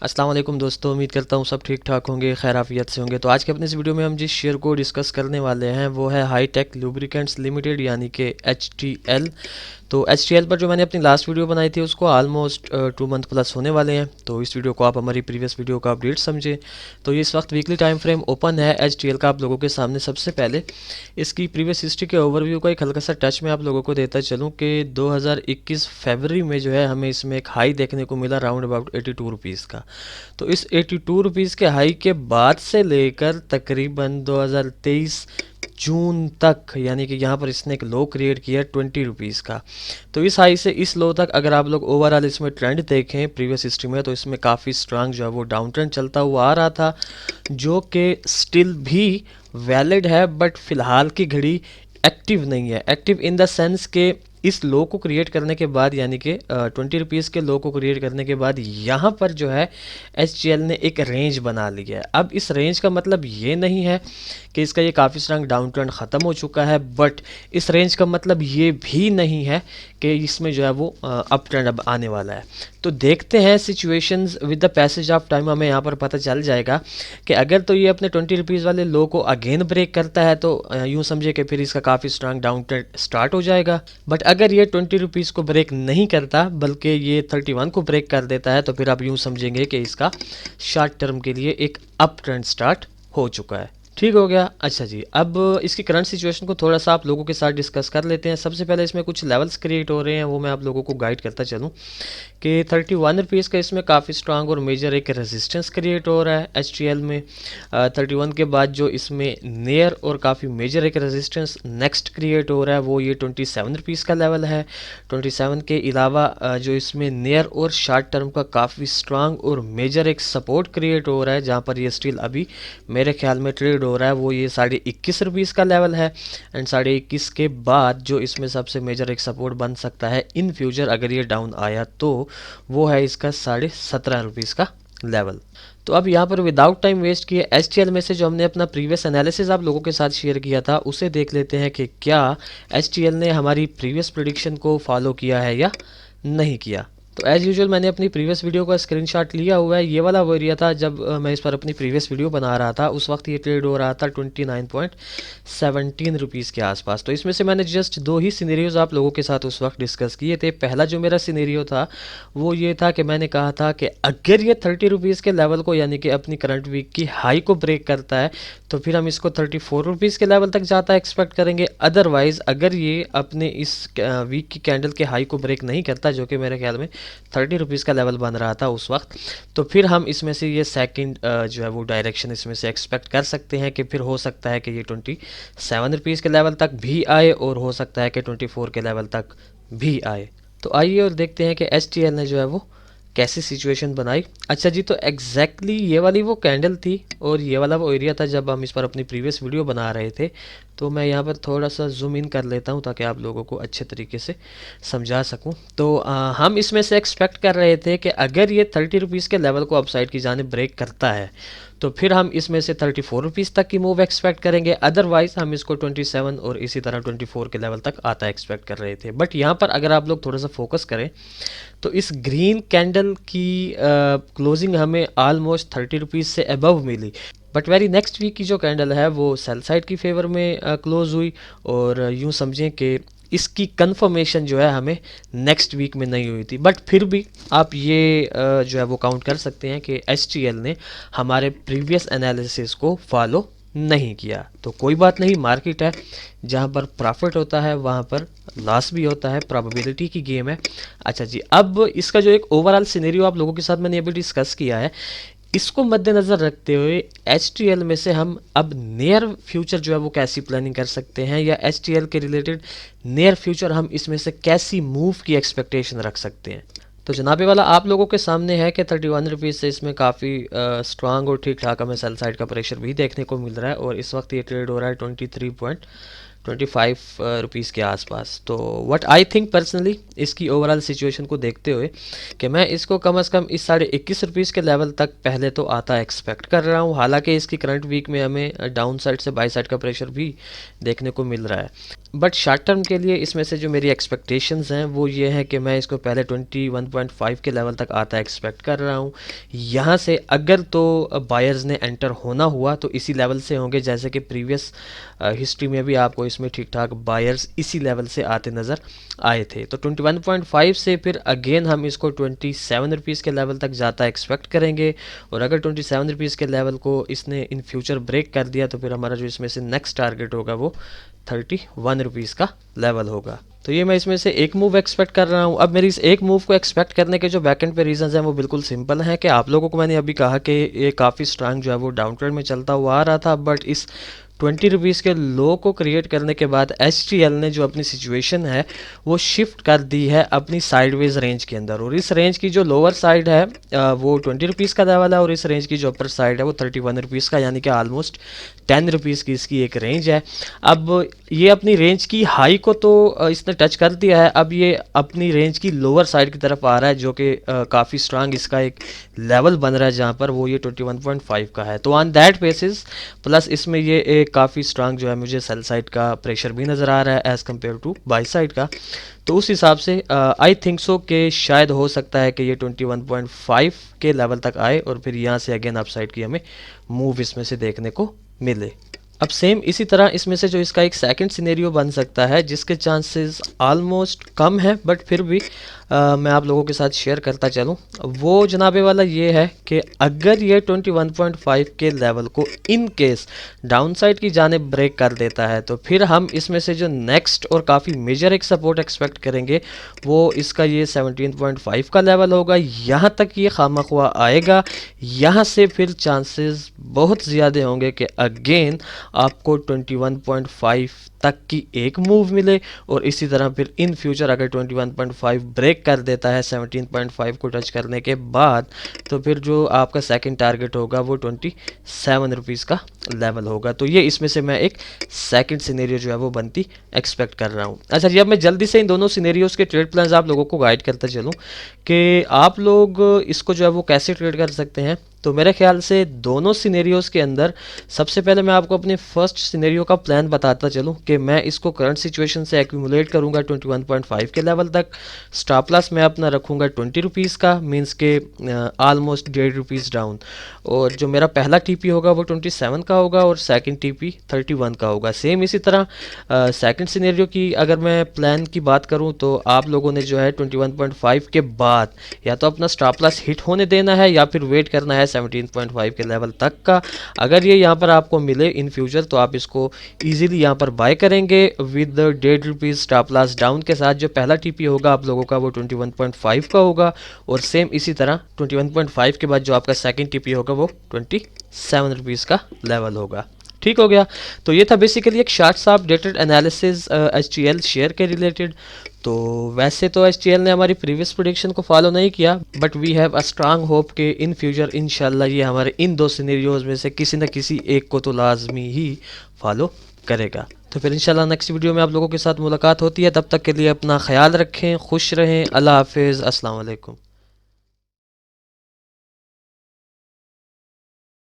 अस्सलाम वालेकुम दोस्तों, उम्मीद करता हूँ सब ठीक ठाक होंगे, खैर आफियत से होंगे। तो आज के अपने इस वीडियो में हम जिस शेयर को डिस्कस करने वाले हैं वो है हाईटेक लुब्रिकेंट्स लिमिटेड यानी कि HTL। तो HTL पर जो मैंने अपनी लास्ट वीडियो बनाई थी उसको ऑलमोस्ट 2 मंथ प्लस होने वाले हैं। तो इस वीडियो को आप हमारी प्रीवियस वीडियो का अपडेट समझें। तो ये इस वक्त वीकली टाइम फ्रेम ओपन है HTL का आप लोगों के सामने। सबसे पहले इसकी प्रीवियस हिस्ट्री के ओवरव्यू का एक हल्का सा टच मैं आप लोगों को देता चलूँ कि 2021 फरवरी में जो है हमें इसमें एक हाई देखने को मिला राउंड अबाउट 82 रुपीज़ का। तो इस 82 रुपीज़ के हाई के बाद से लेकर तकरीबन 2023 जून तक, यानी कि यहाँ पर इसने एक लो क्रिएट किया 20 रुपीज़ का। तो इस हाई से इस लो तक अगर आप लोग ओवरऑल इसमें ट्रेंड देखें प्रीवियस हिस्ट्री में, तो इसमें काफ़ी स्ट्रांग जो है वो डाउन ट्रेंड चलता हुआ आ रहा था, जो कि स्टिल भी वैलिड है, बट फ़िलहाल की घड़ी एक्टिव नहीं है। एक्टिव इन द सेंस के इस लो को क्रिएट करने के बाद, यानी कि 20 रुपीज़ के लो को क्रिएट करने के बाद यहाँ पर जो है HTL ने एक रेंज बना लिया है। अब इस रेंज का मतलब ये नहीं है कि इसका ये काफ़ी स्ट्रांग डाउन ट्रेंड ख़त्म हो चुका है, बट इस रेंज का मतलब ये भी नहीं है कि इसमें जो है वो अप ट्रेंड अब आने वाला है। तो देखते हैं situations with the passage of time, हमें यहाँ पर पता चल जाएगा कि अगर तो ये अपने 20 रुपीज़ वाले लो को अगेन ब्रेक करता है तो यूँ समझे कि फिर इसका काफ़ी स्ट्रांग डाउन ट्रेंड स्टार्ट हो जाएगा। बट अगर ये 20 रुपीज़ को ब्रेक नहीं करता बल्कि ये 31 को ब्रेक कर देता है, तो फिर आप यूँ समझेंगे कि इसका शॉर्ट टर्म के लिए एक अप ट्रेंड स्टार्ट हो चुका है। ठीक हो गया। अच्छा जी, अब इसकी करंट सिचुएशन को थोड़ा सा आप लोगों के साथ डिस्कस कर लेते हैं। सबसे पहले इसमें कुछ लेवल्स क्रिएट हो रहे हैं, वो मैं आप लोगों को गाइड करता चलूँ कि 31 रुपीज़ का इसमें काफ़ी स्ट्रांग और मेजर एक रेजिस्टेंस क्रिएट हो रहा है HTL में। 31 के बाद जो इसमें नियर और काफ़ी मेजर एक रेजिस्टेंस नेक्स्ट क्रिएट हो रहा है वो ये 27 रुपीज़ का लेवल है। 27 के अलावा जो इसमें नियर और शॉर्ट टर्म का काफ़ी स्ट्रांग और मेजर एक सपोर्ट क्रिएट हो रहा है, जहाँ पर ये स्टिल अभी मेरे ख्याल में ट्रेड हो रहा है, वो ये 21.5 रुपीज़ का लेवल है। एंड 21.5 के बाद जो इसमें सबसे मेजर एक सपोर्ट बन सकता है इन फ्यूचर अगर ये डाउन आया तो वो है इसका 17.5 रुपीज़ का लेवल। तो अब यहाँ पर विदाउट टाइम वेस्ट किए HTL में से जो हमने अपना प्रीवियस एनालिसिस आप लोगों के साथ शेयर किया था उसे देख लेते हैं कि क्या HTL ने हमारी प्रीवियस प्रेडिक्शन को फॉलो किया है या नहीं किया। तो एज़ यूजुअल मैंने अपनी प्रीवियस वीडियो का स्क्रीनशॉट लिया हुआ है। ये वाला वो एरिया था जब मैं इस पर अपनी प्रीवियस वीडियो बना रहा था, उस वक्त ये ट्रेड हो रहा था 29.17 रुपीज़ के आसपास। तो इसमें से मैंने जस्ट 2 ही सिनेरियोज़ आप लोगों के साथ उस वक्त डिस्कस किए थे। पहला जो मेरा सिनेरियो था वो ये था कि मैंने कहा था कि अगर ये 30 रुपीज़ के लेवल को, यानी कि अपनी करंट वीक की हाई को ब्रेक करता है, तो फिर हम इसको 34 रुपीज़ के लेवल तक जाता एक्सपेक्ट करेंगे। अदरवाइज़ अगर ये अपने इस वीक की कैंडल के हाई को ब्रेक नहीं करता, जो कि मेरे ख्याल में 30 रुपीज़ का लेवल बन रहा था उस वक्त, तो फिर हम इसमें से ये सेकंड जो है वो डायरेक्शन इसमें से एक्सपेक्ट कर सकते हैं कि फिर हो सकता है कि ये 27 रुपीज़ के लेवल तक भी आए और हो सकता है कि 24 के लेवल तक भी आए। तो आइए और देखते हैं कि HTL ने जो है वो कैसी सिचुएशन बनाई। अच्छा जी, तो एग्जैक्टली ये वाली वो कैंडल थी और ये वाला वो एरिया था जब हम इस पर अपनी प्रीवियस वीडियो बना रहे थे। तो मैं यहाँ पर थोड़ा सा जूम इन कर लेता हूँ ताकि आप लोगों को अच्छे तरीके से समझा सकूँ। तो हम इसमें से एक्सपेक्ट कर रहे थे कि अगर ये 30 रुपीज़ के लेवल को अपसाइड की जाने ब्रेक करता है तो फिर हम इसमें से 34 रुपीज़ तक की मूव एक्सपेक्ट करेंगे। अदरवाइज़ हम इसको 27 और इसी तरह 24 के लेवल तक आता एक्सपेक्ट कर रहे थे। बट यहाँ पर अगर आप लोग थोड़ा सा फोकस करें तो इस ग्रीन कैंडल की क्लोजिंग हमें ऑलमोस्ट 30 रुपीज़ से अबव मिली, बट वेरी नेक्स्ट वीक की जो कैंडल है वो सेल साइड की फेवर में क्लोज हुई और यूँ समझें कि इसकी कंफर्मेशन जो है हमें नेक्स्ट वीक में नहीं हुई थी। बट फिर भी आप ये जो है वो काउंट कर सकते हैं कि HTL ने हमारे प्रीवियस एनालिसिस को फॉलो नहीं किया। तो कोई बात नहीं, मार्केट है, जहाँ पर प्रॉफिट होता है वहाँ पर लॉस भी होता है, प्रोबेबिलिटी की गेम है। अच्छा जी, अब इसका जो एक ओवरऑल सिनेरियो आप लोगों के साथ मैंने अभी डिस्कस किया है, इसको मद्देनज़र रखते हुए HTL में से हम अब नियर फ्यूचर जो है वो कैसी प्लानिंग कर सकते हैं, या HTL के रिलेटेड नियर फ्यूचर हम इसमें से कैसी मूव की एक्सपेक्टेशन रख सकते हैं। तो जनाबे वाला आप लोगों के सामने है कि 31 रुपीज़ से इसमें काफ़ी स्ट्रांग और ठीक ठाक हमें सेल साइड का प्रेशर भी देखने को मिल रहा है और इस वक्त ये ट्रेड हो रहा है 23.25 रुपीज़ के आसपास। तो व्हाट आई थिंक पर्सनली, इसकी ओवरऑल सिचुएशन को देखते हुए कि मैं इसको कम से कम इस 21.5 के लेवल तक पहले तो आता एक्सपेक्ट कर रहा हूँ। हालांकि इसकी करंट वीक में हमें डाउन साइड से बाई साइड का प्रेशर भी देखने को मिल रहा है, बट शॉर्ट टर्म के लिए इसमें से जो मेरी एक्सपेक्टेशंस हैं वो ये है कि मैं इसको पहले 21.5 के लेवल तक आता एक्सपेक्ट कर रहा हूँ। यहाँ से अगर तो बायर्स ने एंटर होना हुआ तो इसी लेवल से होंगे, जैसे कि प्रीवियस हिस्ट्री में भी आपको इसमें ठीक ठाक बायर्स इसी लेवल से आते नज़र आए थे। तो 21.5 से फिर अगेन हम इसको 27 रुपीज़ के लेवल तक जाता एक्सपेक्ट करेंगे, और अगर 27 रुपीज़ के लेवल को इसने इन फ्यूचर ब्रेक कर दिया तो फिर हमारा जो इसमें से नेक्स्ट टारगेट होगा वो 31 रुपीज़ का लेवल होगा। तो ये मैं इसमें से एक मूव एक्सपेक्ट कर रहा हूँ। अब मेरी इस एक मूव को एक्सपेक्ट करने के जो बैकएंड पे रीजंस हैं वो बिल्कुल सिंपल हैं कि आप लोगों को मैंने अभी कहा कि ये काफ़ी स्ट्रांग जो है वो डाउन ट्रेंड में चलता हुआ आ रहा था, बट इस 20 रुपीज़ के लो को क्रिएट करने के बाद HTL ने जो अपनी सिचुएशन है वो शिफ्ट कर दी है अपनी साइडवेज रेंज के अंदर, और इस रेंज की जो लोअर साइड है वो 20 रुपीज़ का लेवल है, और इस रेंज की जो अपर साइड है वो 31 रुपीज़ का, यानी कि ऑलमोस्ट 10 रुपीज़ की इसकी एक रेंज है। अब ये अपनी रेंज की हाई को तो इसने टच कर दिया है, अब ये अपनी रेंज की लोअर साइड की तरफ आ रहा है, जो कि काफ़ी स्ट्रांग इसका एक लेवल बन रहा है जहाँ पर वो ये 21.5 का है। तो ऑन दैट बेसिस प्लस इसमें ये एक काफ़ी स्ट्रांग जो है मुझे सेल साइड का प्रेशर भी नज़र आ रहा है as compare two by side का, तो उस हिसाब से आई थिंक सो कि शायद हो सकता है कि ये 21.5 के लेवल तक आए और फिर यहाँ से अगेन अप साइड की हमें मूव इसमें से देखने को मिले। अब सेम इसी तरह इसमें से जो इसका एक सेकंड सिनेरियो बन सकता है जिसके चांसेस ऑलमोस्ट कम है, बट फिर भी मैं आप लोगों के साथ शेयर करता चलूँ, वो जनाबे वाला ये है कि अगर ये 21.5 के लेवल को इन केस डाउन साइड की जानिब ब्रेक कर देता है तो फिर हम इसमें से जो नेक्स्ट और काफ़ी मेजर एक सपोर्ट एक्सपेक्ट करेंगे वो इसका ये 17.5 का लेवल होगा। यहाँ तक ये खामख्वा आएगा, यहाँ से फिर चांसेस बहुत ज़्यादा होंगे कि अगेन आपको 21.5 तक की एक मूव मिले, और इसी तरह फिर इन फ्यूचर अगर 21.5 ब्रेक कर देता है 17.5 को टच करने के बाद तो फिर जो आपका सेकंड टारगेट होगा वो 27 रुपीज़ का लेवल होगा। तो ये इसमें से मैं एक सेकंड सिनेरियो जो है वो बनती एक्सपेक्ट कर रहा हूँ। अच्छा जी, अब मैं जल्दी से इन दोनों सिनेरियोज़ के ट्रेड प्लान्स आप लोगों को गाइड करता चलूँ कि आप लोग इसको जो है वो कैसे ट्रेड कर सकते हैं। तो मेरे ख्याल से दोनों सिनेरियोज़ के अंदर सबसे पहले मैं आपको अपने फर्स्ट सिनेरियो का प्लान बताता चलूँ कि मैं इसको करंट सिचुएशन से एक्यूमुलेट करूँगा 21.5 के लेवल तक। स्टॉप लॉस मैं अपना रखूँगा 20 रुपीज़ का, मींस के ऑलमोस्ट 1.5 रुपीज़ डाउन, और जो मेरा पहला टीपी होगा वो 27 का होगा और सेकंड टीपी 31 का होगा। सेम इसी तरह सेकंड सिनेरियो की अगर मैं प्लान की बात करूँ तो आप लोगों ने जो है 21.5 के बाद या तो अपना स्टॉप लॉस हिट होने देना है या फिर वेट करना है 17.5 के लेवल तक का। अगर ये यहाँ पर आपको मिले इन फ्यूचर तो आप इसको इजीली यहाँ पर बाय करेंगे with 1.5 rupees stop loss down के साथ। जो पहला टीपी होगा आप लोगों का वो 21.5 का होगा, और सेम इसी तरह 21.5 के बाद जो आपका सेकंड टीपी होगा वो 27 रुपीज़ का लेवल होगा। ठीक हो गया। तो ये था बेसिकली एक शॉर्ट सा अपडेटेड एनालिसिस HTL शेयर के रिलेटेड। तो वैसे तो HTL ने हमारी प्रीवियस प्रेडिक्शन को फॉलो नहीं किया, but we have a strong hope कि इन फ्यूचर इंशाल्लाह ये हमारे इन दो सिनेरियोज में से किसी न किसी एक को तो लाजमी ही फॉलो करेगा। तो फिर इंशाल्लाह नेक्स्ट वीडियो में आप लोगों के साथ मुलाकात होती है। तब तक के लिए अपना ख्याल रखें, खुश रहें, अल्लाह हाफिज़, अस्सलाम वालेकुम।